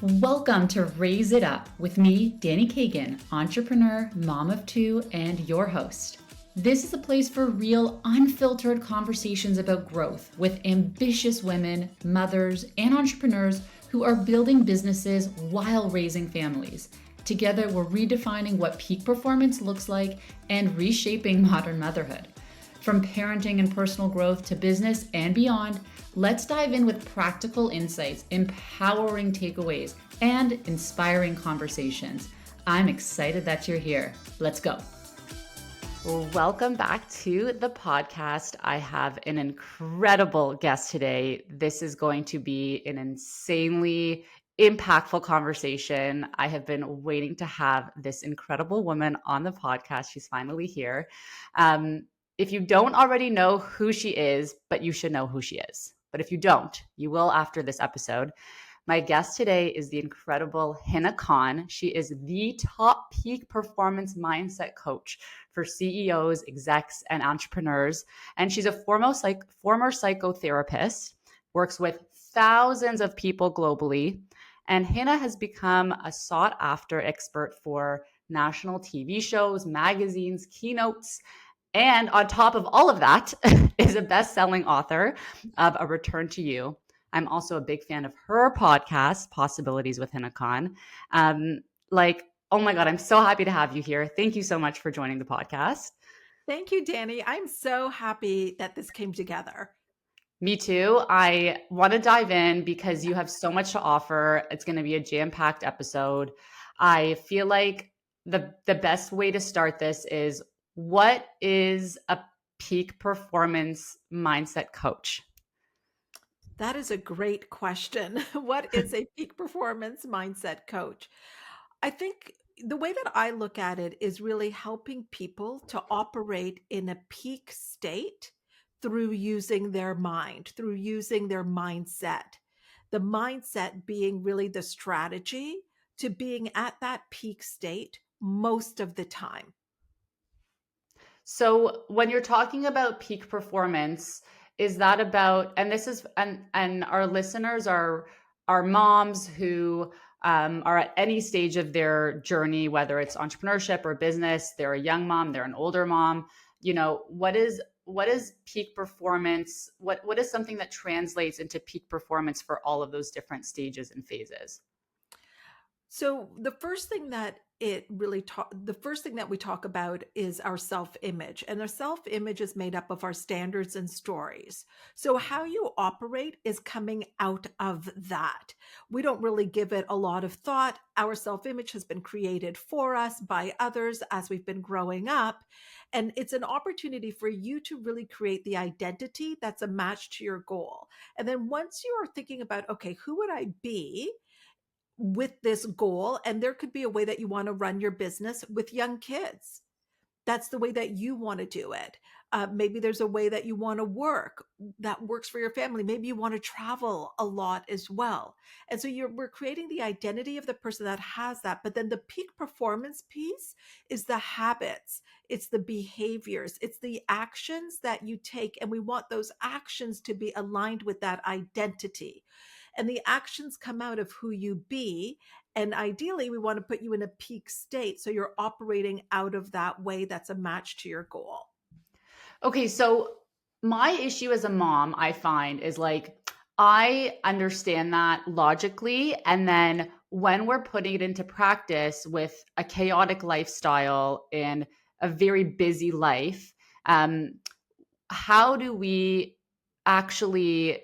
Welcome to Raise It Up with me, Dani Kagan, entrepreneur, mom of two, and your host. This is a place for real, unfiltered conversations about growth with ambitious women, mothers, and entrepreneurs who are building businesses while raising families. Together, we're redefining what peak performance looks like and reshaping modern motherhood. From parenting and personal growth to business and beyond, let's dive in with practical insights, empowering takeaways, and inspiring conversations. I'm excited that you're here. Let's go. Welcome back to the podcast. I have an incredible guest today. This is going to be an insanely impactful conversation. I have been waiting to have this incredible woman on the podcast. She's finally here. If you don't already know who she is, but you should know who she is. But if you don't, you will after this episode. My guest today is the incredible Hina Khan. She is the top peak performance mindset coach for CEOs, execs, and entrepreneurs. And she's a former psychotherapist, works with thousands of people globally. And Hina has become a sought after expert for national TV shows, magazines, keynotes, and on top of all of that, is a best-selling author of A Return to You. I'm also a big fan of her podcast, Possibilities with Hina Khan. Oh my God, I'm so happy to have you here. Thank you so much for joining the podcast. Thank you, Dani. I'm so happy that this came together. Me too. I want to dive in because you have so much to offer. It's going to be a jam-packed episode. I feel like the best way to start this is, what is a peak performance mindset coach? That is a great question. What is a peak performance mindset coach? I think the way that I look at it is really helping people to operate in a peak state through using their mind, through using their mindset. The mindset being really the strategy to being at that peak state most of the time. So when you're talking about peak performance, is that about, and this is, and our listeners are moms who are at any stage of their journey, whether it's entrepreneurship or business, they're a young mom, they're an older mom. What is peak performance? What is something that translates into peak performance for all of those different stages and phases? So the first thing that we talk about is our self-image, and our self-image is made up of our standards and stories. So how you operate is coming out of that. We don't really give it a lot of thought. Our self-image has been created for us by others as we've been growing up, and it's an opportunity for you to really create the identity that's a match to your goal. And then once you are thinking about, okay, who would I be with this goal? And there could be a way that you want to run your business with young kids. That's the way that you want to do it. Maybe there's a way that you want to work that works for your family. Maybe you want to travel a lot as well. And so we're creating the identity of the person that has that. But then the peak performance piece is the habits, it's the behaviors, it's the actions that you take. And we want those actions to be aligned with that identity. And the actions come out of who you be. And ideally, we want to put you in a peak state so you're operating out of that way that's a match to your goal. Okay, so my issue as a mom, I find, is like, I understand that logically. And then when we're putting it into practice with a chaotic lifestyle and a very busy life, um, how do we actually,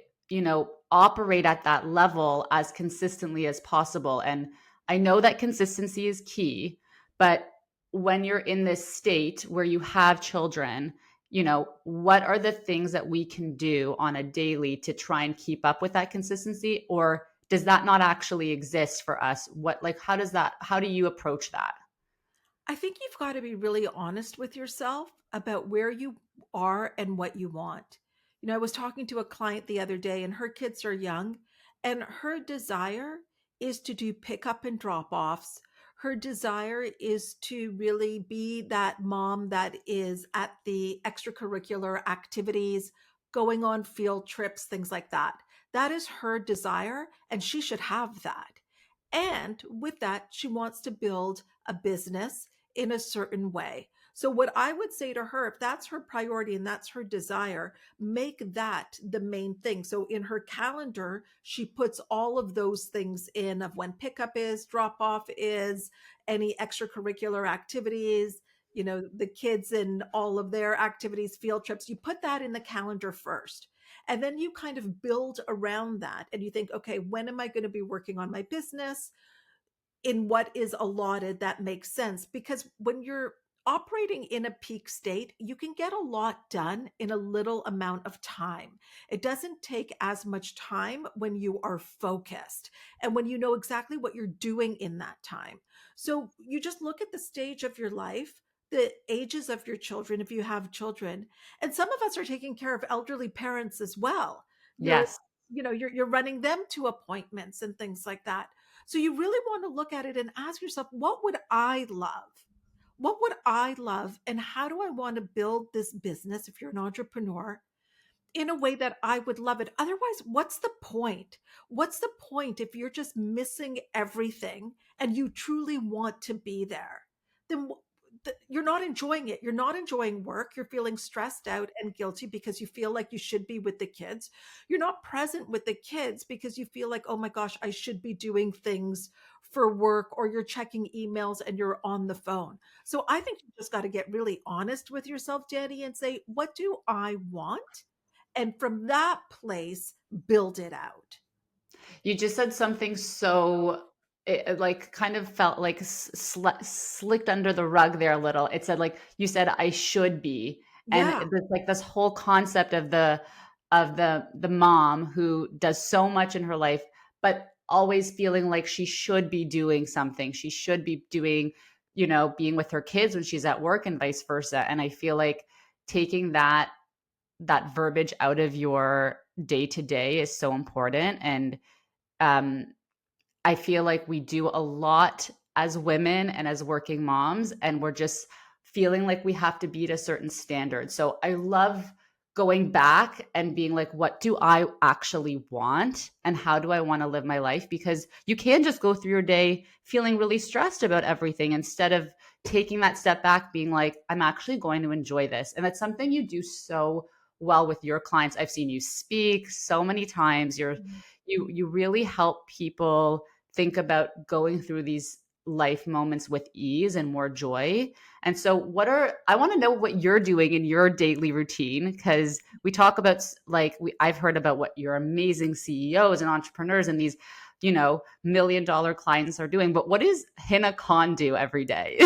operate at that level as consistently as possible? And I know that consistency is key, but when you're in this state where you have children, what are the things that we can do on a daily to try and keep up with that consistency? Or does that not actually exist for us? How do you approach that? I think you've got to be really honest with yourself about where you are and what you want. I was talking to a client the other day, and her kids are young, and her desire is to do pickup and drop offs. Her desire is to really be that mom that is at the extracurricular activities, going on field trips, things like that. That is her desire, and she should have that. And with that, she wants to build a business in a certain way. So, what I would say to her, if that's her priority and that's her desire, make that the main thing. So, in her calendar, she puts all of those things in of when pickup is, drop off is, any extracurricular activities, the kids and all of their activities, field trips. You put that in the calendar first. And then you kind of build around that and you think, okay, when am I going to be working on my business? In what is allotted that makes sense, because when you're operating in a peak state, you can get a lot done in a little amount of time. It doesn't take as much time when you are focused and when you know exactly what you're doing in that time. So you just look at the stage of your life, the ages of your children if you have children, and some of us are taking care of elderly parents as well. you're Yes. you're running them to appointments and things like that. So you really want to look at it and ask yourself, what would I love? What would I love? And how do I want to build this business if you're an entrepreneur in a way that I would love it? Otherwise, what's the point? What's the point if you're just missing everything and you truly want to be there? Then you're not enjoying it. You're not enjoying work. You're feeling stressed out and guilty because you feel like you should be with the kids. You're not present with the kids because you feel like, oh my gosh, I should be doing things for work, or you're checking emails and you're on the phone. So I think you just got to get really honest with yourself, Danny, and say, what do I want? And from that place, build it out. You just said something so it like kind of felt like slicked under the rug there a little. It said like you said I should be, and Yeah. it's like this whole concept of the mom who does so much in her life, but always feeling like she should be doing something. She should be doing, being with her kids when she's at work and vice versa. And I feel like taking that verbiage out of your day to day is so important. And um, I feel like we do a lot as women and as working moms, and we're just feeling like we have to be at a certain standard. So I love going back and being like, what do I actually want? And how do I want to live my life? Because you can just go through your day feeling really stressed about everything instead of taking that step back, being like, I'm actually going to enjoy this. And that's something you do so well with your clients. I've seen you speak so many times. You really help people think about going through these life moments with ease and more joy. And so I want to know what you're doing in your daily routine, because we talk about like I've heard about what your amazing CEOs and entrepreneurs and these, $1 million clients are doing, but what does Hina Khan do every day?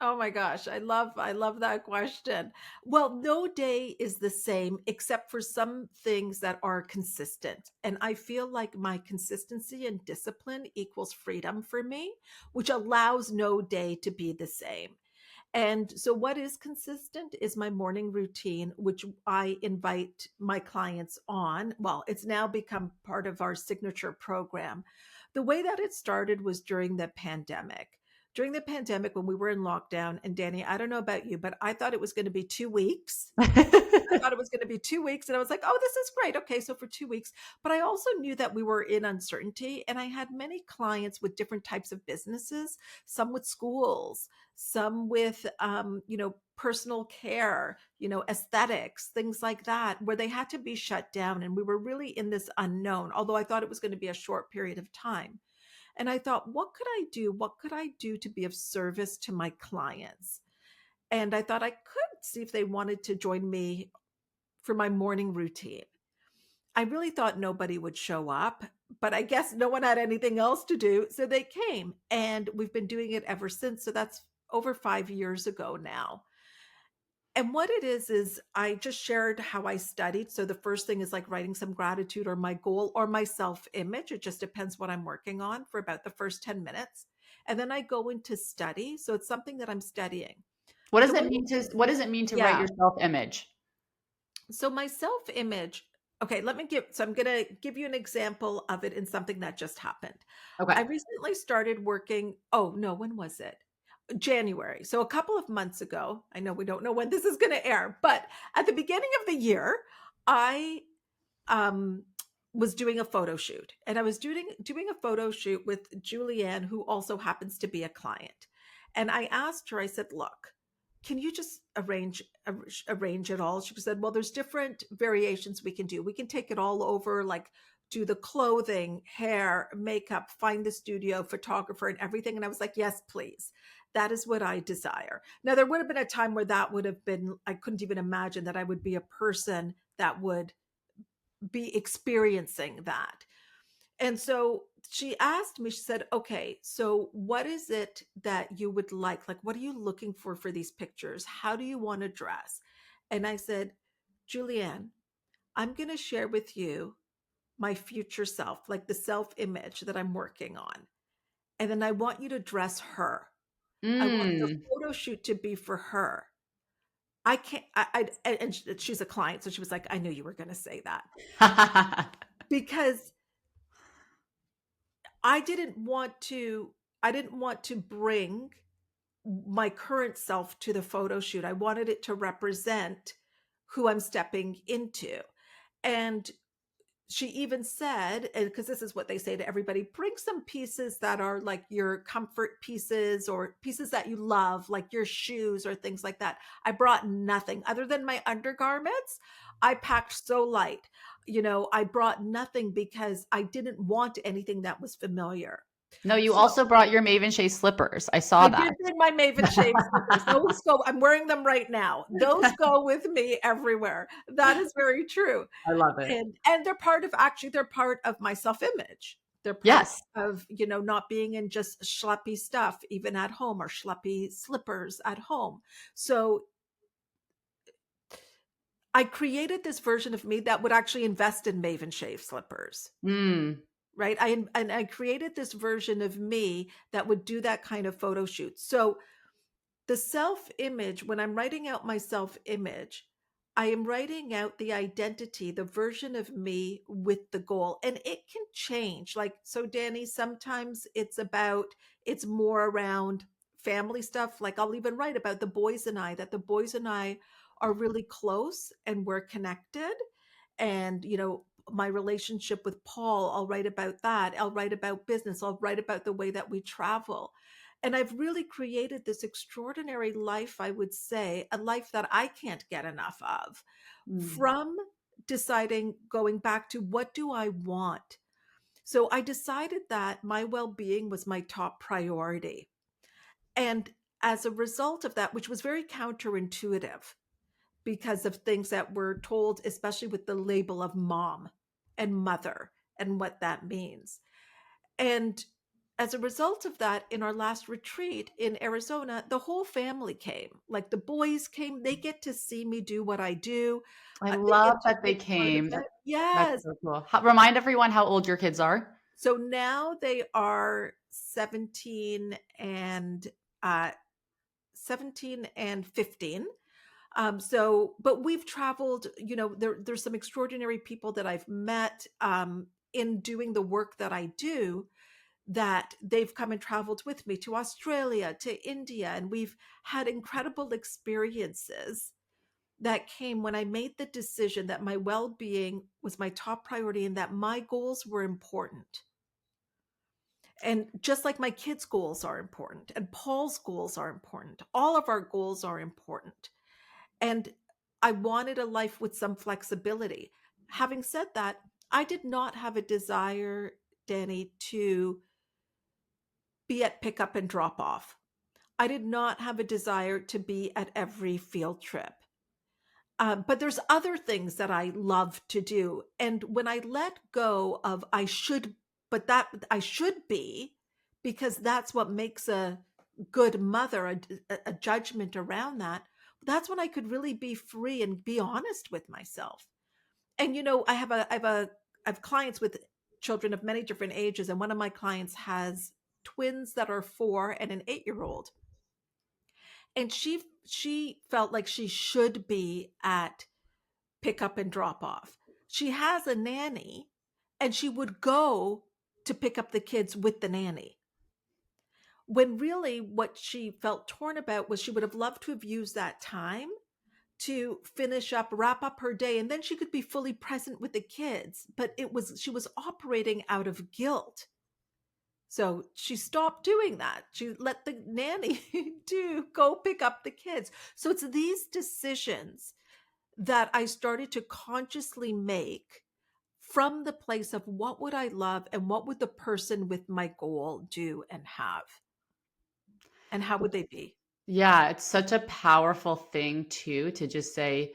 Oh my gosh, I love that question. Well, no day is the same except for some things that are consistent. And I feel like my consistency and discipline equals freedom for me, which allows no day to be the same. And so, what is consistent is my morning routine, which I invite my clients on. Well, it's now become part of our signature program. The way that it started was during the pandemic. During the pandemic, when we were in lockdown, and Danny, I don't know about you, but I thought it was going to be 2 weeks. I thought it was going to be 2 weeks. And I was like, oh, this is great. Okay. So for 2 weeks. But I also knew that we were in uncertainty. And I had many clients with different types of businesses, some with schools, some with, personal care, aesthetics, things like that, where they had to be shut down. And we were really in this unknown, although I thought it was going to be a short period of time. And I thought, what could I do? What could I do to be of service to my clients? And I thought I could see if they wanted to join me for my morning routine. I really thought nobody would show up, but I guess no one had anything else to do. So they came, and we've been doing it ever since. So that's over 5 years ago now. And what it is I just shared how I studied. So the first thing is like writing some gratitude or my goal or my self image. It just depends what I'm working on for about the first 10 minutes. And then I go into study. So it's something that I'm studying. What But does the it way, mean to write yeah. your self-image? So my self-image, okay, I'm going to give you an example of it in something that just happened. I Okay. recently started working, oh no, when was it? January. So a couple of months ago, I know we don't know when this is going to air, but at the beginning of the year, I um was doing a photo shoot, and I was doing a photo shoot with Julianne, who also happens to be a client. And I asked her, I said, "Look, can you just arrange it all?" She said, "Well, there's different variations we can do. We can take it all over, like do the clothing, hair, makeup, find the studio, photographer, and everything." And I was like, "Yes, please. That is what I desire." Now, there would have been a time where that would have been, I couldn't even imagine that I would be a person that would be experiencing that. And so she asked me, she said, "Okay, so what is it that you would like? Like, what are you looking for these pictures? How do you want to dress?" And I said, "Julianne, I'm going to share with you my future self, like the self image that I'm working on. And then I want you to dress her. I want the Mm. photo shoot to be for her. I can't, and she's a client. So she was like, I knew you were going to say that because I didn't want to I didn't want to bring my current self to the photo shoot. I wanted it to represent who I'm stepping into. And she even said, and because this is what they say to everybody, bring some pieces that are like your comfort pieces or pieces that you love, like your shoes or things like that. I brought nothing other than my undergarments. I packed so light. I brought nothing because I didn't want anything that was familiar. No, you So also brought your Maven Shea slippers. I saw I that. did bring my Maven Shave slippers. Those go, I'm wearing them right now. Those go with me everywhere. That is very true. I love it. And they're part of my self-image. They're part Yes. of, not being in just schleppy stuff, even at home, or schleppy slippers at home. So I created this version of me that would actually invest in Maven Shave slippers. Mm. Right. I created this version of me that would do that kind of photo shoot. So the self image, when I'm writing out my self image, I am writing out the identity, the version of me with the goal. And it can change. Like, so Dani, sometimes it's more around family stuff. Like, I'll even write about the boys and I, that the boys and I are really close and we're connected. And, my relationship with Paul, I'll write about that. I'll write about business. I'll write about the way that we travel. And I've really created this extraordinary life, I would say, a life that I can't get enough of, Mm. from deciding, going back to what do I want? So I decided that my well being was my top priority. And as a result of that, which was very counterintuitive because of things that were told, especially with the label of mom and mother and what that means. And as a result of that, in our last retreat in Arizona, the whole family came. Like the boys came, they get to see me do what I do. I They love get to that they be part of came. it. That's Yes. so cool. Remind everyone how old your kids are. So now they are uh, 17 and 15. But we've traveled, there's some extraordinary people that I've met in doing the work that I do, that they've come and traveled with me to Australia, to India, and we've had incredible experiences that came when I made the decision that my well-being was my top priority and that my goals were important. And just like my kids' goals are important and Paul's goals are important, all of our goals are important. And I wanted a life with some flexibility. Having said that, I did not have a desire, Dani, to be at pickup and drop off. I did not have a desire to be at every field trip. But there's other things that I love to do. And when I let go of but that I should be, because that's what makes a good mother, a judgment around that, that's when I could really be free and be honest with myself. And I have clients with children of many different ages, and one of my clients has twins that are 4 and an 8-year-old. And she felt like she should be at pick up and drop off. She has a nanny, and she would go to pick up the kids with the nanny. When really what she felt torn about was she would have loved to have used that time to wrap up her day, and then she could be fully present with the kids. But she was operating out of guilt. So she stopped doing that. She let the nanny go pick up the kids. So it's these decisions that I started to consciously make from the place of what would I love and what would the person with my goal do and have, and how would they be? Yeah, it's such a powerful thing too to just say,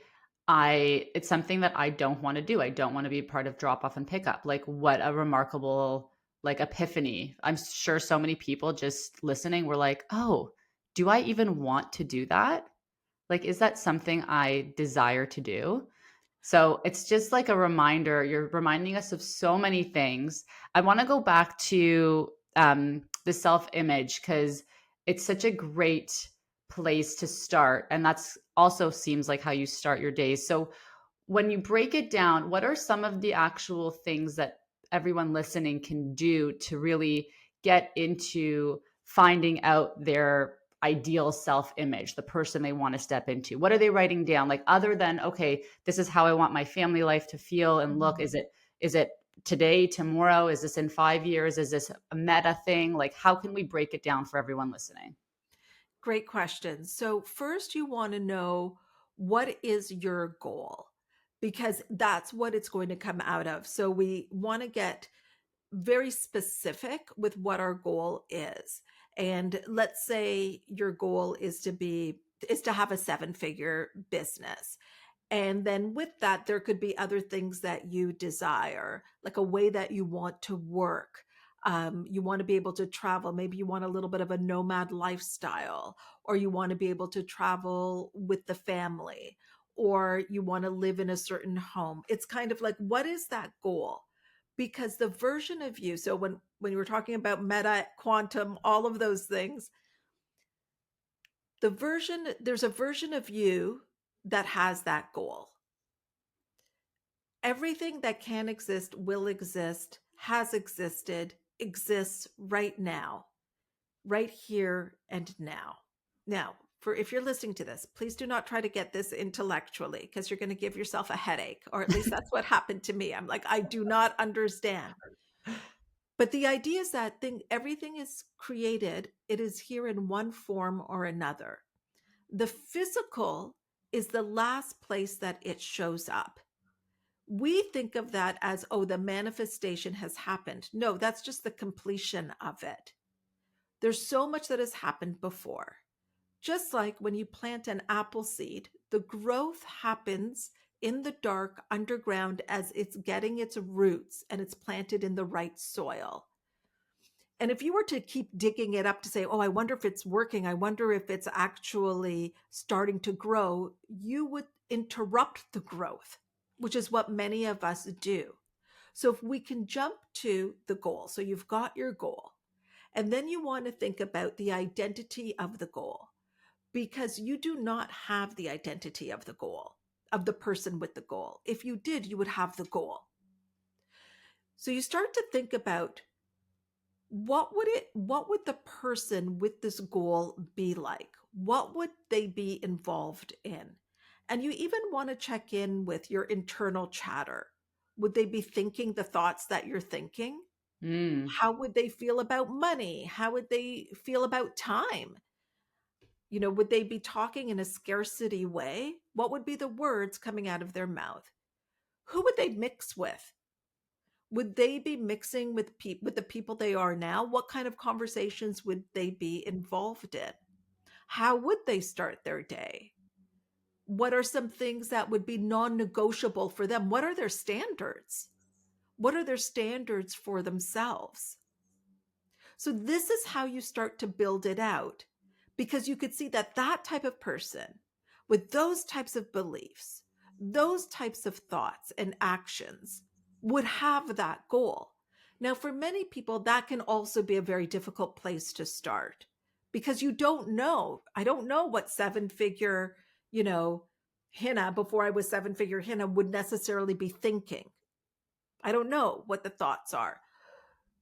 it's something that I don't want to do. I don't want to be part of drop off and pickup. Like what a remarkable like epiphany. I'm sure so many people just listening were like, "Oh, do I even want to do that? Like is that something I desire to do?" So it's just like a reminder. You're reminding us of so many things. I want to go back to the self image because it's such a great place to start. And that's also seems like how you start your days. So when you break it down, what are some of the actual things that everyone listening can do to really get into finding out their ideal self image, the person they want to step into? What are they writing down? Like, other than, okay, this is how I want my family life to feel and look. Mhm. Is it today, tomorrow? Is this in 5 years? Is this a meta thing? Like, how can we break it down for everyone listening? Great question. So, first, you want to know what is your goal, because that's what it's going to come out of. So, we want to get very specific with what our goal is. And let's say your goal is to have a seven-figure business. And then with that, there could be other things that you desire, like a way that you want to work. You want to be able to travel. Maybe you want a little bit of a nomad lifestyle, or you want to be able to travel with the family, or you want to live in a certain home. It's kind of like, what is that goal? Because the version of you, so when you were talking about meta, quantum, all of those things, there's a version of you that has that goal. Everything that can exist, will exist, has existed, exists right now, right here and now. Now, for if you're listening to this, please do not try to get this intellectually, because you're going to give yourself a headache, or at least that's what happened to me. I'm like, I do not understand. But the idea is that everything is created, it is here in one form or another. The physical is the last place that it shows up. We think of that as, oh, the manifestation has happened. No, that's just the completion of it. There's so much that has happened before. Just like when you plant an apple seed, the growth happens in the dark underground as it's getting its roots and it's planted in the right soil. And if you were to keep digging it up to say, oh, I wonder if it's working, I wonder if it's actually starting to grow, you would interrupt the growth, which is what many of us do. So if we can jump to the goal, so you've got your goal, and then you want to think about the identity of the goal, because you do not have the identity of the goal, of the person with the goal. If you did, you would have the goal. So you start to think about, what would the person with this goal be like? What would they be involved in? And you even want to check in with your internal chatter. Would they be thinking the thoughts that you're thinking? Mm. How would they feel about money? How would they feel about time? Would they be talking in a scarcity way? What would be the words coming out of their mouth? Who would they mix with? Would they be mixing with the people they are now? What kind of conversations would they be involved in? How would they start their day? What are some things that would be non-negotiable for them? What are their standards? What are their standards for themselves? So this is how you start to build it out, because you could see that that type of person with those types of beliefs, those types of thoughts and actions would have that goal. Now, for many people, that can also be a very difficult place to start, because you don't know. I don't know what seven-figure, Hina, before I was seven-figure Hina, would necessarily be thinking. I don't know what the thoughts are.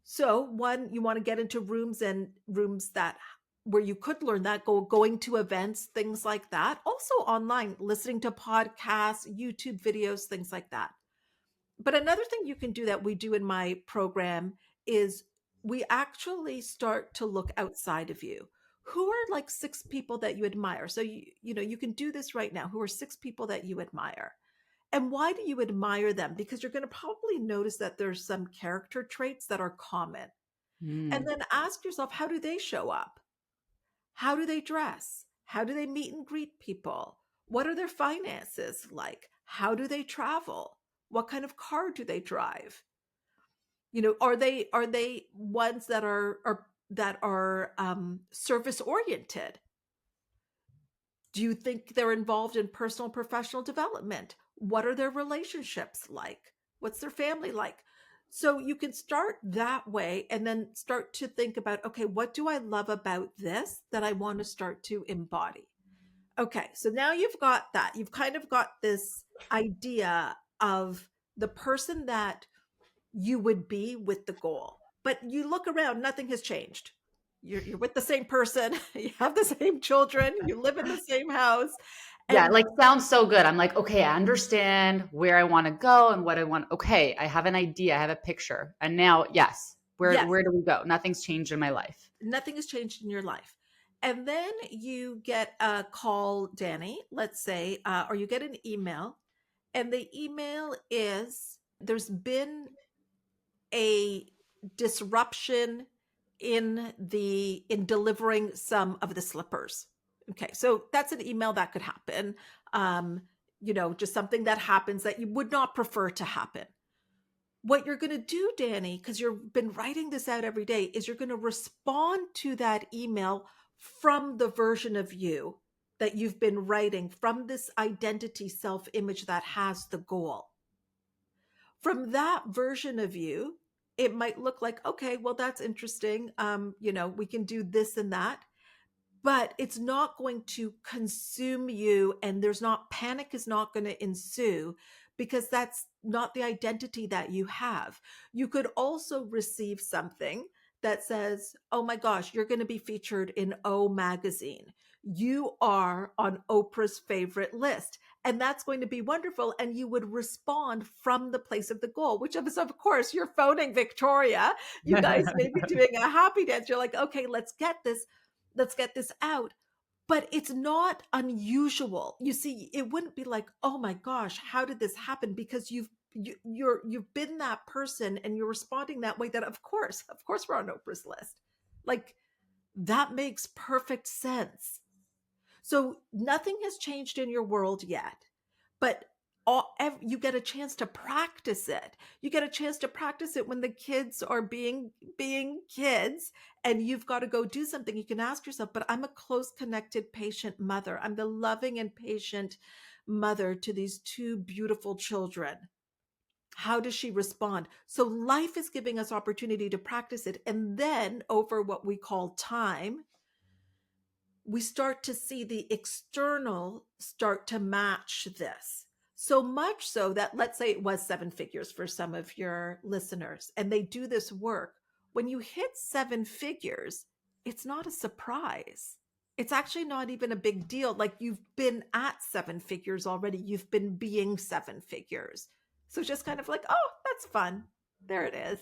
So, one, you want to get into rooms that where you could learn that, going to events, things like that. Also online, listening to podcasts, YouTube videos, things like that. But another thing you can do that we do in my program is we actually start to look outside of you. Who are like 6 people that you admire? So you can do this right now. Who are 6 people that you admire? And why do you admire them? Because you're going to probably notice that there's some character traits that are common. And Mm. then ask yourself, how do they show up? How do they dress? How do they meet and greet people? What are their finances like? How do they travel? What kind of car do they drive? Are they ones that are service oriented? Do you think they're involved in personal and professional development? What are their relationships like? What's their family like? So you can start that way and then start to think about, okay, what do I love about this that I want to start to embody? Okay, so now you've got that. You've kind of got this idea of the person that you would be with the goal. But you look around, nothing has changed. You're with the same person, you have the same children, you live in the same house. Yeah, And like sounds so good. I'm like, okay, I understand where I want to go and what I want. Okay, I have an idea, I have a picture. And now, yes, yes, where do we go? Nothing's changed in my life. nothing has changed in your life. And then you get a call, Dani, let's say, or you get an email, and the email is there's been a disruption in delivering some of the slippers. Okay, so that's an email that could happen. Um, just something that happens that you would not prefer to happen. What you're going to do, Dani, because you've been writing this out every day, is you're going to respond to that email from the version of you that you've been writing, from this identity self image that has the goal. From that version of you, it might look like, okay, well, that's interesting. We can do this and that, but it's not going to consume you, and panic is not going to ensue, because that's not the identity that you have. You could also receive something that says, oh my gosh, you're going to be featured in O magazine. You are on Oprah's favorite list. And that's going to be wonderful. And you would respond from the place of the goal, which is, of course, you're phoning Victoria. You guys may be doing a happy dance. You're like, okay, let's get this out. But it's not unusual. You see, it wouldn't be like, oh my gosh, how did this happen? Because you've been that person and you're responding that way, that of course we're on Oprah's list. Like, that makes perfect sense. So nothing has changed in your world yet, but you get a chance to practice it. You get a chance to practice it when the kids are being kids, and you've got to go do something. You can ask yourself, but I'm a close, connected, patient mother. I'm the loving and patient mother to these 2 beautiful children. How does she respond? So life is giving us opportunity to practice it. And then over what we call time, we start to see the external start to match this. So much so that, let's say it was 7 figures for some of your listeners, and they do this work. When you hit 7 figures, it's not a surprise. It's actually not even a big deal. Like, you've been at 7 figures already. You've been being 7 figures. So it's just kind of like, oh, that's fun. There it is.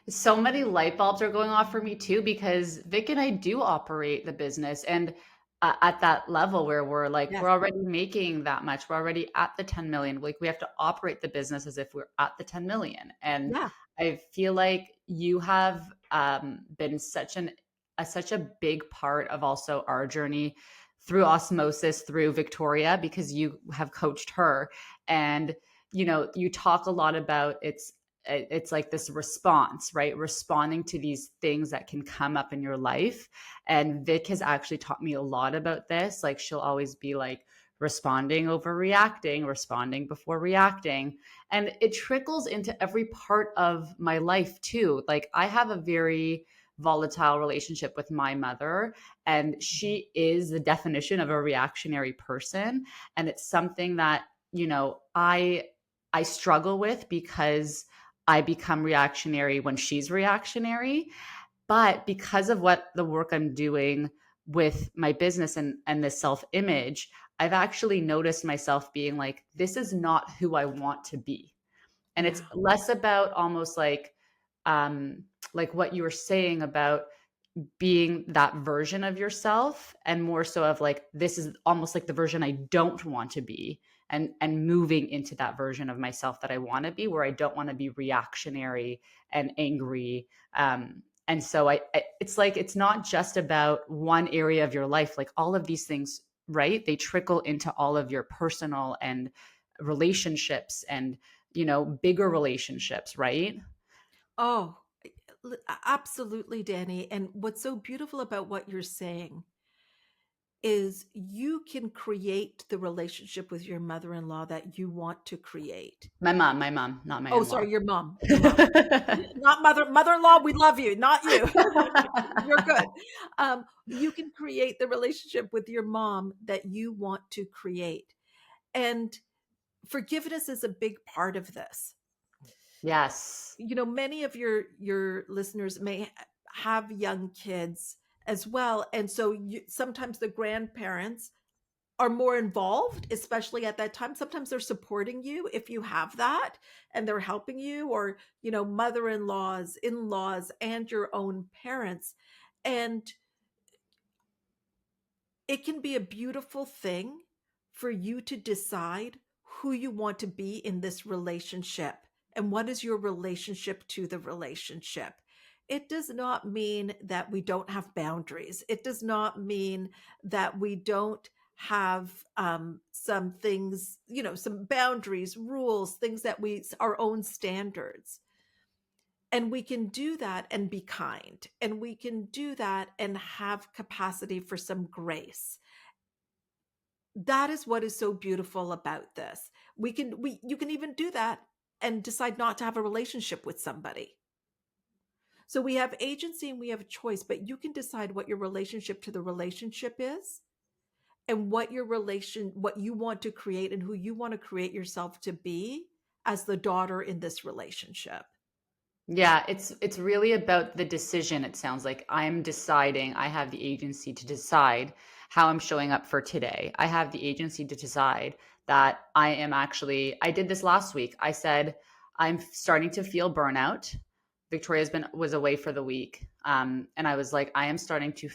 So many light bulbs are going off for me too, because Vic and I do operate the business, and at that level where we're like, Yes. we're already making that much. We're already at the 10 million. Like, we have to operate the business as if we're at the 10 million. And Yeah. I feel like you have been such a big part of also our journey through osmosis through Victoria, because you have coached her. And you talk a lot about it's like this response, right? Responding to these things that can come up in your life. And Vic has actually taught me a lot about this. Like, she'll always be like, responding over reacting, responding before reacting. And it trickles into every part of my life too. Like, I have a very volatile relationship with my mother, and she is the definition of a reactionary person. And it's something that, I struggle with, because I become reactionary when she's reactionary. But because of what the work I'm doing with my business and this self-image, I've actually noticed myself being like, this is not who I want to be. And it's Yeah. less about almost like what you were saying about being that version of yourself, and more so of like, this is almost like the version I don't want to be, and moving into that version of myself that I want to be, where I don't want to be reactionary and angry. And so it's like, it's not just about one area of your life, like all of these things, right? They trickle into all of your personal and relationships, and bigger relationships, right? Oh, absolutely, Danny. And what's so beautiful about what you're saying is you can create the relationship with your mother-in-law that you want to create. My mom, not my Oh, in-law. sorry, your mom. Not mother-in-law, we love you, not you. You're good. You can create the relationship with your mom that you want to create. And forgiveness is a big part of this. Yes. Many of your listeners may have young kids as well, and so sometimes the grandparents are more involved, especially at that time. Sometimes they're supporting you if you have that, and they're helping you, or mother-in-laws, in-laws, and your own parents. And it can be a beautiful thing for you to decide who you want to be in this relationship and what is your relationship to the relationship. It does not mean that we don't have boundaries. It does not mean that we don't have some things, some boundaries, rules, things that our own standards. And we can do that and be kind. And we can do that and have capacity for some grace. That is what is so beautiful about this. You can even do that and decide not to have a relationship with somebody. So we have agency and we have choice, but you can decide what your relationship to the relationship is, and what you want to create and who you want to create yourself to be as the daughter in this relationship. Yeah, it's really about the decision. It sounds like I'm deciding, I have the agency to decide how I'm showing up for today. I have the agency to decide that I did this last week. I said, I'm starting to feel burnout. Was away for the week. And I was like, I am starting to,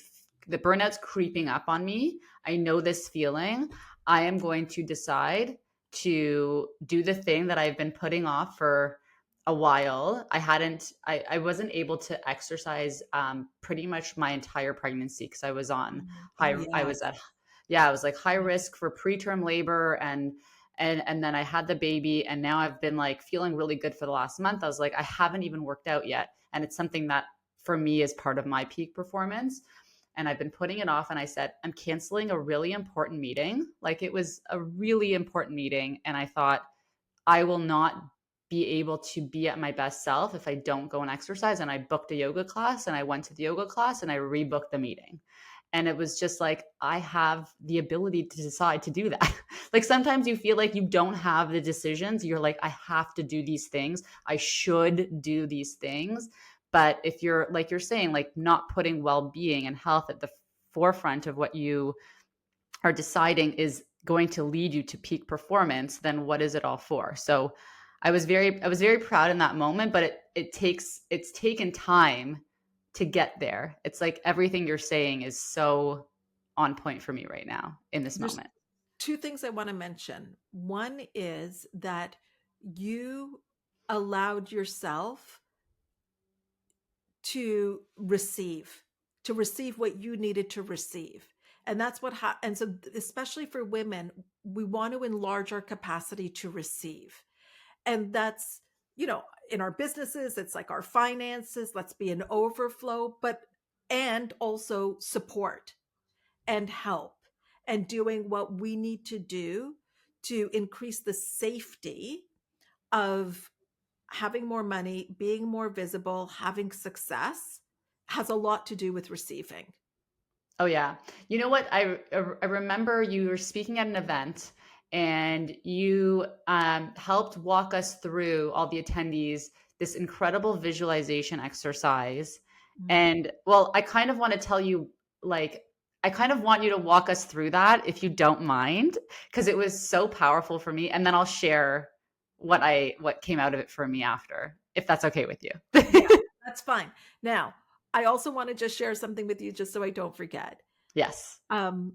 the burnout's creeping up on me. I know this feeling. I am going to decide to do the thing that I've been putting off for a while. I wasn't able to exercise pretty much my entire pregnancy, because I was on Oh, high, I yes. was at, yeah, I was like high risk for preterm labor, and then I had the baby, and now I've been like feeling really good for the last month. I was like, I haven't even worked out yet. And it's something that for me is part of my peak performance. And I've been putting it off. And I said, I'm canceling a really important meeting. Like, it was a really important meeting. And I thought, I will not be able to be at my best self if I don't go and exercise. And I booked a yoga class, and I went to the yoga class, and I rebooked the meeting. And it was just like, I have the ability to decide to do that. Like, sometimes you feel like you don't have the decisions. You're like, I have to do these things. I should do these things. But if you're, like you're saying, like, not putting well-being and health at the forefront of what you are deciding is going to lead you to peak performance, then what is it all for? So I was very proud in that moment, but it's taken time to get there. It's like everything you're saying is so on point for me right now in this There's moment. two things I want to mention. One is that you allowed yourself to receive what you needed to receive. And that's and so especially for women, we want to enlarge our capacity to receive. And that's, in our businesses, it's like our finances, let's be an overflow, but and also support and help and doing what we need to do to increase the safety of having more money, being more visible, having success has a lot to do with receiving. Oh yeah. You know what? I remember you were speaking at an event, and you helped walk us through, all the attendees, this incredible visualization exercise. Mm. And well, I kind of want to tell you, like, I kind of want you to walk us through that if you don't mind, because it was so powerful for me. And then I'll share what came out of it for me after, if that's okay with you. Yeah, that's fine. Now, I also want to just share something with you just so I don't forget. Yes. Um,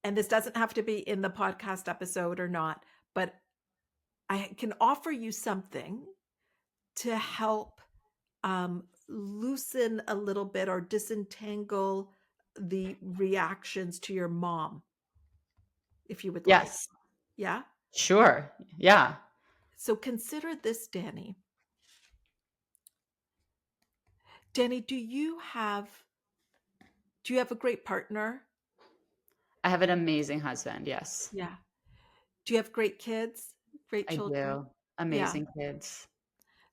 and this doesn't have to be in the podcast episode or not, but I can offer you something to help loosen a little bit or disentangle the reactions to your mom, if you would like. Yes. Yeah. Sure. Yeah. So consider this, Danny. Danny, do you have a great partner? I have an amazing husband. Yes, Yeah. Do you have great kids? Great I children? do. Yeah. Amazing kids.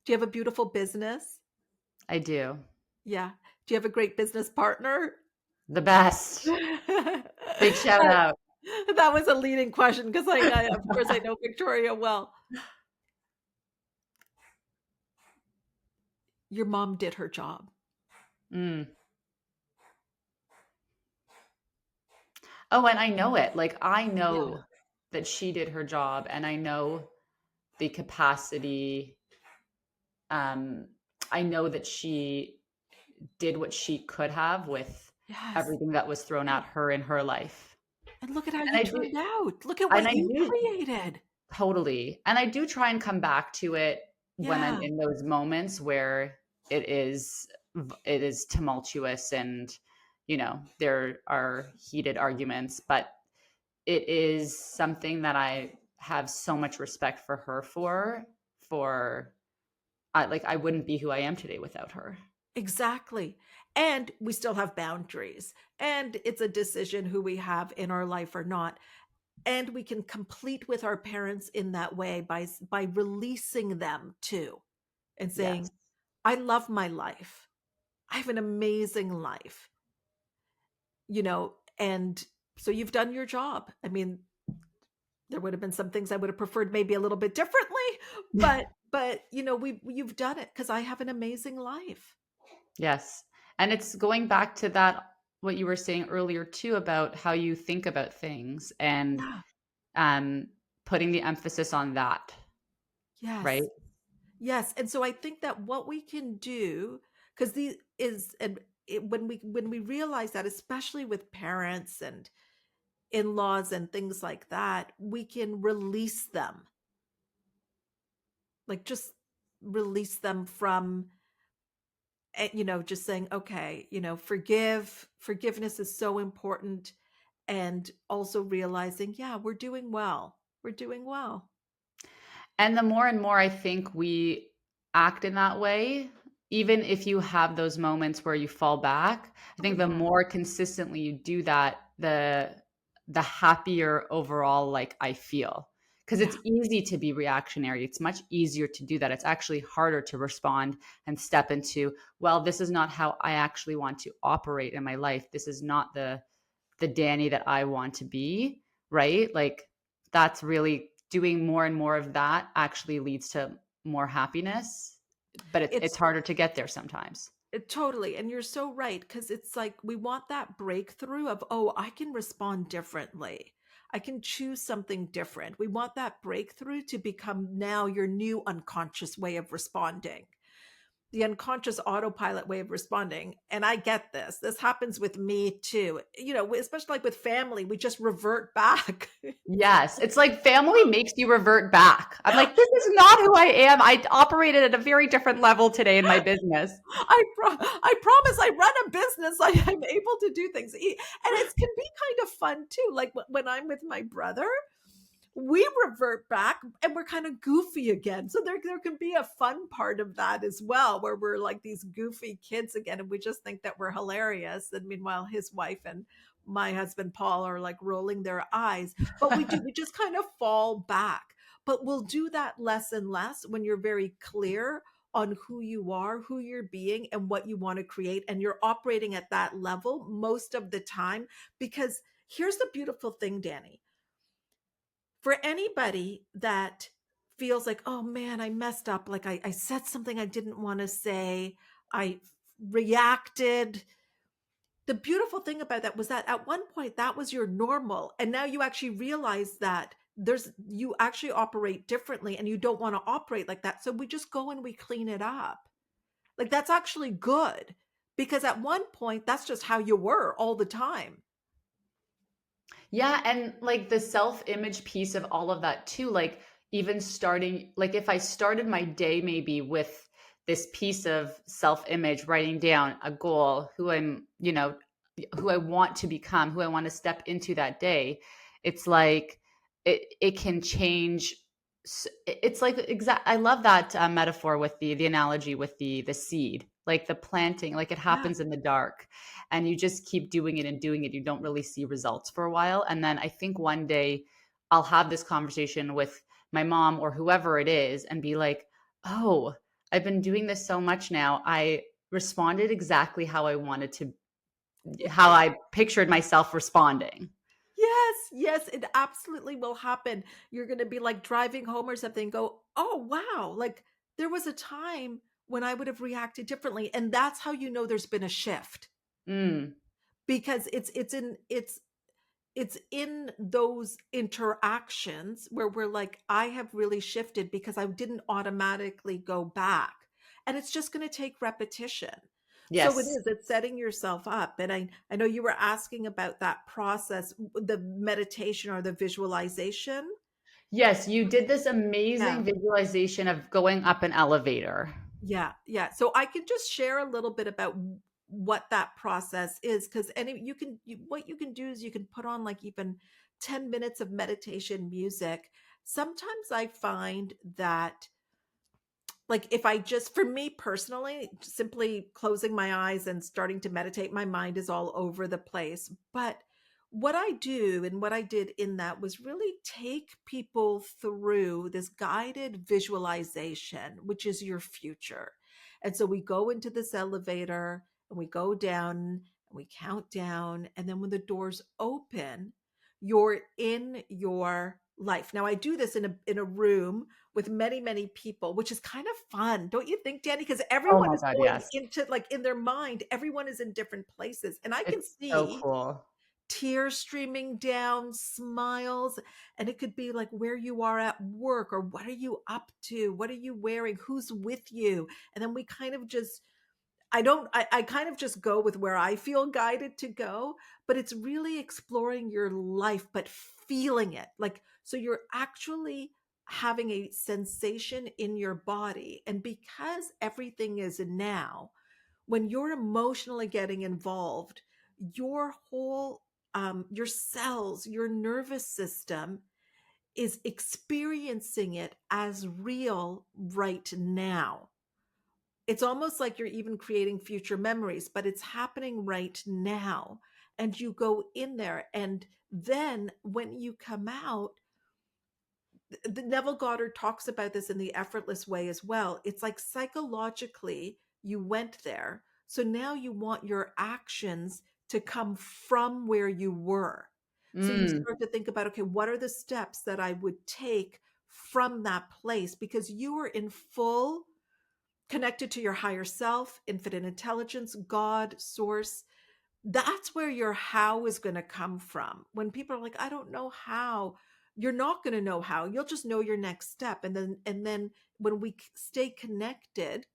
Do you have a beautiful business? I do. Yeah. Do you have a great business partner? The best. Big shout That out. that was a leading question because of course, I know Victoria well. Your mom did her job. Mm. Oh, and I know it. Like, I Yeah. know that she did her job, and I know the capacity. Um, I know that she did what she could have with Yes. everything that was thrown at her in her life. And look at how And you I do, turned out. Look at and what I you do created. totally. And I do try and come back to it when I'm Yeah, in those moments where it is it is tumultuous and there are heated arguments, but it is something that I have so much respect for her for I wouldn't be who I am today without her. exactly. And we still have boundaries. And it's a decision who we have in our life or not. And we can complete with our parents in that way by releasing them too and Yes. saying, I love my life. I have an amazing life, and so you've done your job. I mean, there would have been some things I would have preferred maybe a little bit differently, but you've done it because I have an amazing life. Yes. And it's going back to that, what you were saying earlier too, about how you think about things and Yeah. um, putting the emphasis on that, right? Yes. Yes. And so I think that what we can do, because the is and when we realize that, especially with parents and in-laws and things like that, we can release them. Like just release them from just saying, okay, forgiveness is so important. And also realizing, yeah, we're doing well. We're doing well. And the more and more I think we act in that way, even if you have those moments where you fall back, I Oh think the yeah. more consistently you do that, the happier overall like I feel. Because Yeah. it's easy to be reactionary. It's much easier to do that. It's actually harder to respond and step into, well, this is not how I actually want to operate in my life. This is not the Dani that I want to be, right? Like that's really doing more and more of that actually leads to more happiness, but it's It's harder to get there sometimes. totally. And you're so right. Cause it's like we want that breakthrough of, oh, I can respond differently. I can choose something different. We want that breakthrough to become now your new unconscious way of responding, the unconscious autopilot way of responding. And I get this. This happens with me too. Especially like with family, we just revert back. Yes, it's like family makes you revert back. I'm like, this is not who I am. I operated at a very different level today in my business. I promise I run a business. I'm able to do things. And it can be kind of fun too. Like when I'm with my brother, we revert back and we're kind of goofy again. So there can be a fun part of that as well, where we're like these goofy kids again, and we just think that we're hilarious. And meanwhile, his wife and my husband Paul are like rolling their eyes. But we just kind of fall back. But we'll do that less and less when you're very clear on who you are, who you're being, and what you want to create. And you're operating at that level most of the time. Because here's the beautiful thing, Dani, for anybody that feels like, oh man, I messed up, like I said something I didn't want to say, I reacted, the beautiful thing about that was that at one point that was your normal, and now you actually realize that you actually operate differently and you don't want to operate like that. So we just go and we clean it up. Like that's actually good because at one point that's just how you were all the time. Yeah, and like the self-image piece of all of that too, like even starting, like if I started my day maybe with this piece of self-image, writing down a goal, who I'm, who I want to become, who I want to step into that day, it's like it can change. It's like exact. I love that metaphor with the analogy with the seed, like the planting, like it Yeah. happens in the dark and you just keep doing it and doing it. You don't really see results for a while. And then I think one day I'll have this conversation with my mom or whoever it is and be like, oh, I've been doing this so much now. I responded exactly how I wanted to, how I pictured myself responding. Yes, yes, it absolutely will happen. You're going to be like driving home or something, go, "Oh, wow, like there was a time when I would have reacted differently." And that's how you know there's been a shift Mm, because it's in those interactions where we're like, I have really shifted because I didn't automatically go back. And it's just going to take repetition. So it yes. is, it's setting yourself up. And I know you were asking about that process, the meditation or the visualization. Yes, you did this Yeah. amazing visualization of going up an elevator. Yeah, yeah. So I can just share a little bit about what that process is because any what you can do is you can put on like even 10 minutes of meditation music. Sometimes I find that like if I just for me personally, simply closing my eyes and starting to meditate, my mind is all over the place. But what I do and what I did in that was really take people through this guided visualization, which is your future. And so we go into this elevator and we go down and we count down. And then when the doors open, you're in your life. Now I do this in a room with many, many people, which is kind of fun. Don't you think, Danny? Because Oh everyone my is God, going yes. into like in their mind, everyone is in different places. And I can It's so see cool. tears streaming down, smiles, and it could be like where you are at work or what are you up to? What are you wearing? Who's with you? And then we kind of just I kind of just go with where I feel guided to go, but it's really exploring your life, but feeling it. Like, so you're actually having a sensation in your body. And because everything is now, when you're emotionally getting involved, your whole, your cells, your nervous system is experiencing it as real right now. It's almost like you're even creating future memories, but it's happening right now. And you go in there. And then when you come out, the Neville Goddard talks about this in the effortless way as well. It's like psychologically, you went there. So now you want your actions to come from where you were. So you Mm, start to think about, okay, what are the steps that I would take from that place? Because you are in full connected to your higher self, infinite intelligence, God, source. That's where your how is going to come from. When people are like, I don't know how, you're not going to know how. You'll just know your next step. And then when we stay connected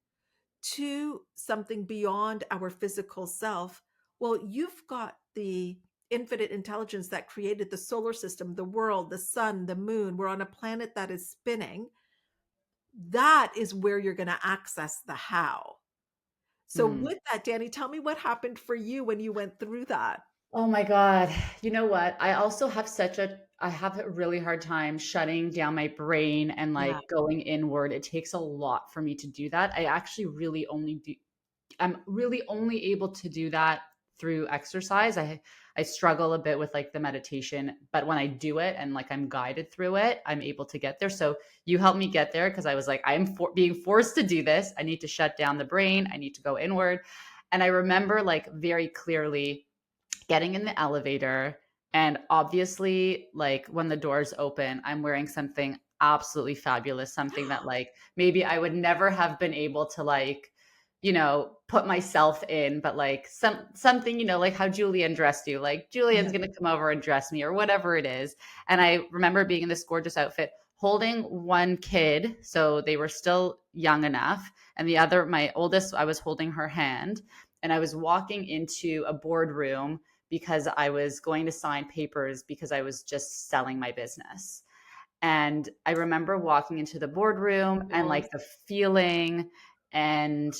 to something beyond our physical self, well, you've got the infinite intelligence that created the solar system, the world, the sun, the moon. We're on a planet that is spinning. That is where you're going to access the how. So mm. with that, Danny, tell me what happened for you when you went through that. Oh my God. You know what? I also have I have a really hard time shutting down my brain and Yeah. like going inward. It takes a lot for me to do that. I'm really only able to do that through exercise. I struggle a bit with like the meditation, but when I do it and like I'm guided through it, I'm able to get there. So you helped me get there because I was like, being forced to do this. I need to shut down the brain. I need to go inward. And I remember like very clearly getting in the elevator and obviously like when the doors open, I'm wearing something absolutely fabulous, something that like maybe I would never have been able to like, put myself in, but like something, like how Julian dressed you, like Julian's Yeah. gonna come over and dress me or whatever it is. And I remember being in this gorgeous outfit, holding one kid, so they were still young enough, and the other, my oldest, I was holding her hand, and I was walking into a boardroom because I was going to sign papers because I was just selling my business. And I remember walking into the boardroom and Oh, like the feeling and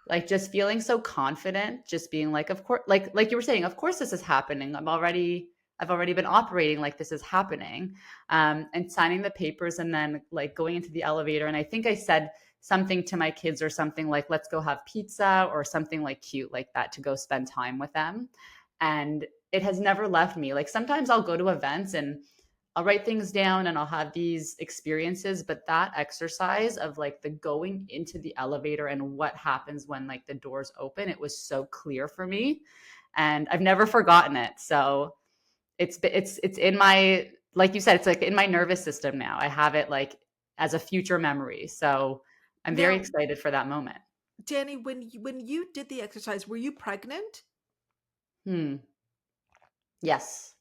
like just feeling so confident, just being like, of course, like you were saying, of course this is happening. I've already been operating like this is happening. And signing the papers and then like going into the elevator. And I think I said something to my kids or something like, let's go have pizza or something like cute like that to go spend time with them. And it has never left me. Like sometimes I'll go to events and I'll write things down and I'll have these experiences, but that exercise of like the going into the elevator and what happens when like the doors open, it was so clear for me and I've never forgotten it. So it's in my, like you said, it's like in my nervous system now. I have it like as a future memory. So I'm very now, excited for that moment. Danny, when you did the exercise, were you pregnant? Hmm. Yes.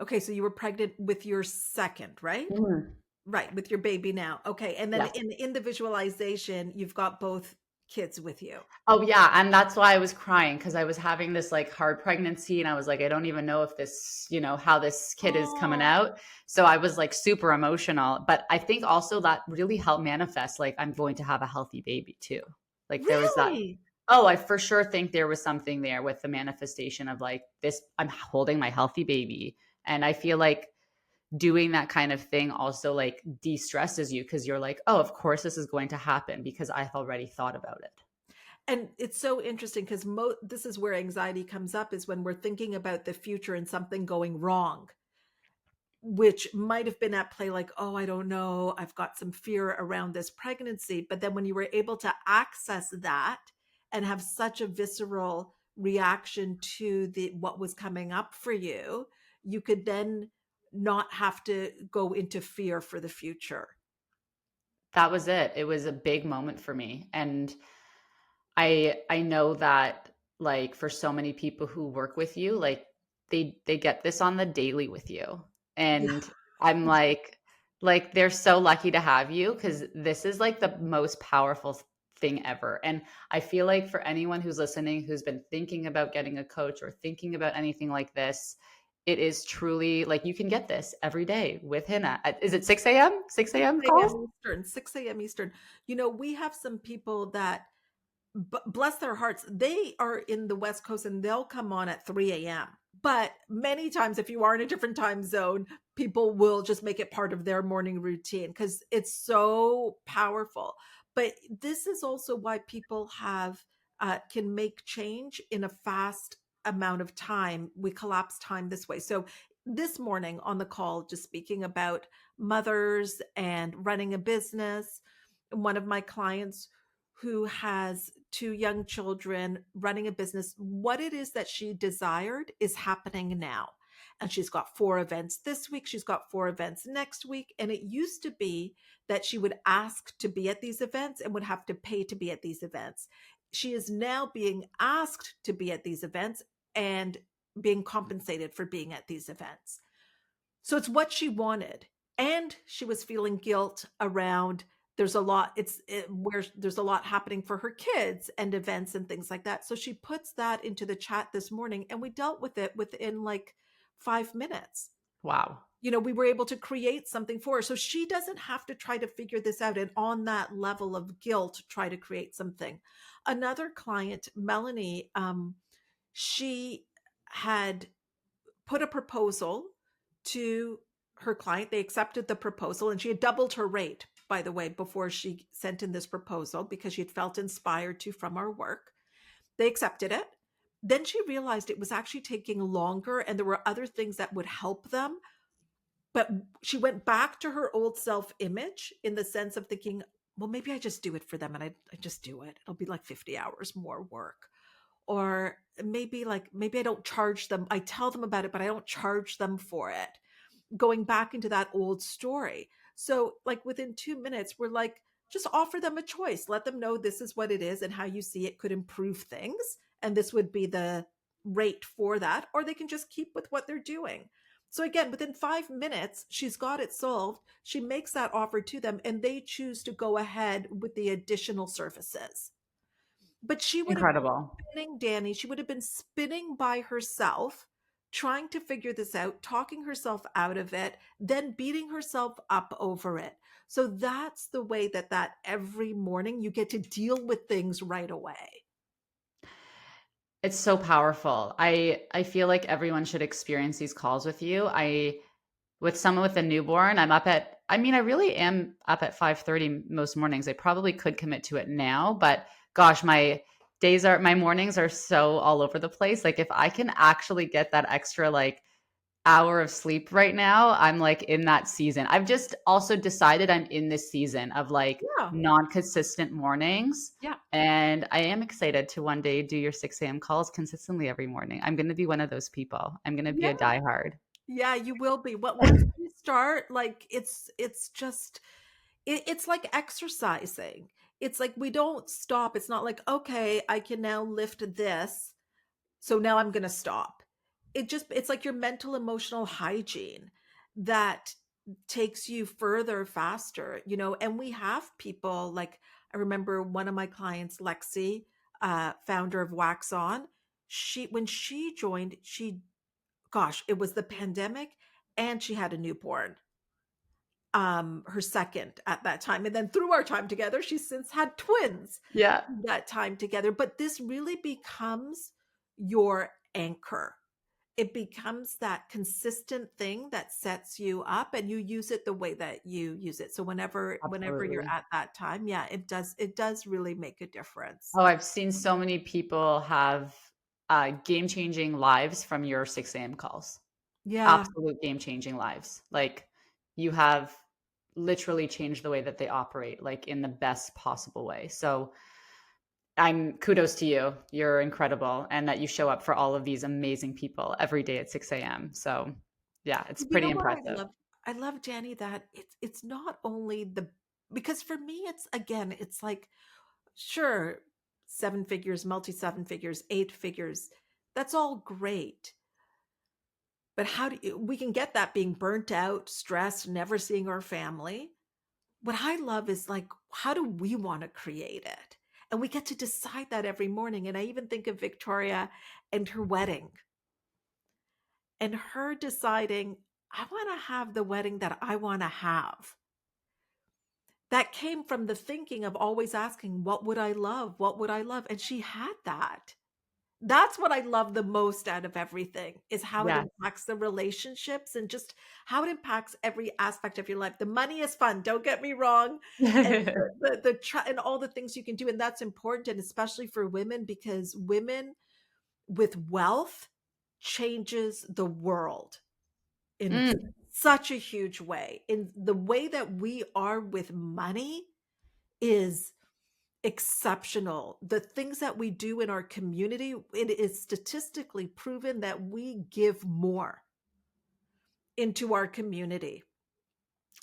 Okay, so you were pregnant with your second, right? Mhm. Right, with your baby now. Okay, and then Yes. in the visualization, you've got both kids with you. Oh, yeah, and that's why I was crying because I was having this, like, hard pregnancy, and I was like, "I don't even know if this how this kid is coming Oh, out." So I was, like, super emotional, but I think also that really helped manifest, like, I'm going to have a healthy baby too. Like, there was that. really? Oh, I for sure think there was something there with the manifestation of, like, this I'm holding my healthy baby, and I feel like doing that kind of thing also, like, de-stresses you because 'cause you're like, "Oh, of course this is going to happen because I've already thought about it." And it's so interesting because this is where anxiety comes up is when we're thinking about the future and something going wrong, which might have been at play like, oh, I don't know, I've got some fear around this pregnancy. But then when you were able to access that and have such a visceral reaction to the what was coming up for you, you could then not have to go into fear for the future. That was it. It was a big moment for me, and I know that, like, for so many people who work with you, like, they get this on the daily with you, Yeah. and I'm like, they're so lucky to have you because this is, like, the most powerful thing ever, and I feel like for anyone who's listening, who's been thinking about getting a coach or thinking about anything like this, it is truly like, you can get this every day with Hina. Is it 6 AM? 6 AM 6 calls? a.m. Eastern, 6 a.m. Eastern. We have some people that bless their hearts, they are in the West Coast and they'll come on at 3 a.m. But many times, if you are in a different time zone, people will just make it part of their morning routine because it's so powerful. But this is also why people can make change in a fast amount of time. We collapse time this way. So this morning on the call, just speaking about mothers and running a business, one of my clients who has two young children running a business, what it is that she desired is happening now. And she's got 4 events this week. She's got 4 events next week. And it used to be that she would ask to be at these events and would have to pay to be at these events. She is now being asked to be at these events and being compensated for being at these events. So it's what she wanted. And she was feeling guilt around where there's a lot happening for her kids and events and things like that. So she puts that into the chat this morning and we dealt with it within like 5 minutes. Wow. We were able to create something for her. So she doesn't have to try to figure this out and on that level of guilt, try to create something. Another client, Melanie, she had put a proposal to her client. They accepted the proposal and she had doubled her rate, by the way, before she sent in this proposal because she had felt inspired to from our work. They accepted it. Then she realized it was actually taking longer and there were other things that would help them. But she went back to her old self image in the sense of thinking, well, maybe I just do it for them and I just do it. It'll be like 50 hours more work. Or maybe I don't charge them. I tell them about it, but I don't charge them for it. Going back into that old story. So like within 2 minutes, we're like, just offer them a choice. Let them know this is what it is and how you see it could improve things. And this would be the rate for that. Or they can just keep with what they're doing. So again, within 5 minutes, she's got it solved. She makes that offer to them and they choose to go ahead with the additional services. But she would have been Incredible. spinning, Danny. She would have been spinning by herself, trying to figure this out, talking herself out of it, then beating herself up over it. So that's the way that every morning you get to deal with things right away. It's so powerful. I feel like everyone should experience these calls with you. I With someone with a newborn, I really am up at 5:30 most mornings. I probably could commit to it now, but gosh, my mornings are so all over the place. Like if I can actually get that extra like hour of sleep right now, I'm like in that season. I've just also decided I'm in this season of like Yeah. non-consistent mornings. Yeah. And I am excited to one day do your 6 a.m. calls consistently every morning. I'm going to be one of those people. I'm going to be Yeah. a diehard. Yeah, you will be. What once you start, like it's just it's like exercising. It's like we don't stop. It's not like, okay, I can now lift this. So now I'm going to stop. It's like your mental emotional hygiene that takes you further faster, and we have people like, I remember one of my clients, Lexi, founder of Wax On. When she joined, gosh, it was the pandemic and she had a newborn, her second at that time. And then through our time together, she's since had twins Yeah. that time together. But this really becomes your anchor. It becomes that consistent thing that sets you up and you use it the way that you use it. So whenever you're Absolutely. at that time, yeah, it does really make a difference. Oh, I've seen so many people have game-changing lives from your 6 a.m. calls. Yeah. Absolute game-changing lives. Like you have literally changed the way that they operate, like in the best possible way. So I'm kudos to you. You're incredible. And that you show up for all of these amazing people every day at 6 a.m. So yeah, it's You pretty know what I impressive. love? I love, Jenny, that it's not only because for me it's, again, it's like, sure, seven figures, multi seven figures, eight figures. That's all great. But we can get that being burnt out, stressed, never seeing our family. What I love is like, how do we want to create it? And we get to decide that every morning. And I even think of Victoria and her wedding and her deciding, I want to have the wedding that I want to have. That came from the thinking of always asking, what would I love? What would I love? And she had that. That's what I love the most out of everything, is how it Yes. impacts the relationships and just how it impacts every aspect of your life. The money is fun, don't get me wrong, and and all the things you can do, and that's important, and especially for women, because women with wealth changes the world in Mm. such a huge way. In the way that we are with money is exceptional. The things that we do in our community, it is statistically proven that we give more into our community.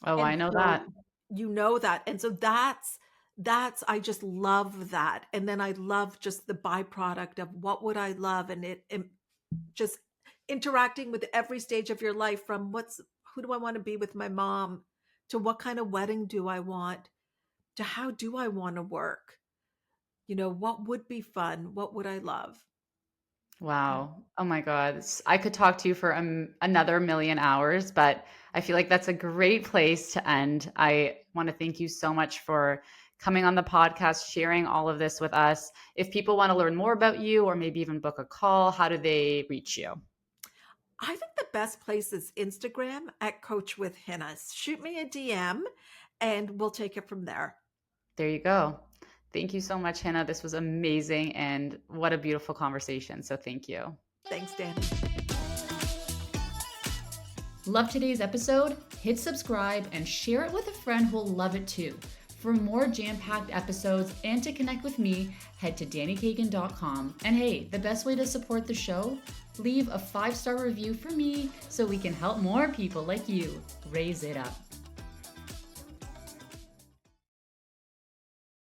Oh, And I know so that. you know that. And so that's I just love that. And then I love just the byproduct of what would I love, and just interacting with every stage of your life, from who do I want to be with my mom, to what kind of wedding do I want, to how do I want to work? What would be fun? What would I love? Wow. Oh my God. I could talk to you for another million hours, but I feel like that's a great place to end. I want to thank you so much for coming on the podcast, sharing all of this with us. If people want to learn more about you or maybe even book a call, how do they reach you? I think the best place is Instagram at Coach with Hina. Shoot me a DM and we'll take it from there. There you go. Thank you so much, Hannah. This was amazing and what a beautiful conversation. So thank you. Thanks, Danny. Love today's episode? Hit subscribe and share it with a friend who'll love it too. For more jam-packed episodes and to connect with me, head to danikagan.com. And hey, the best way to support the show? Leave a 5-star review for me so we can help more people like you raise it up.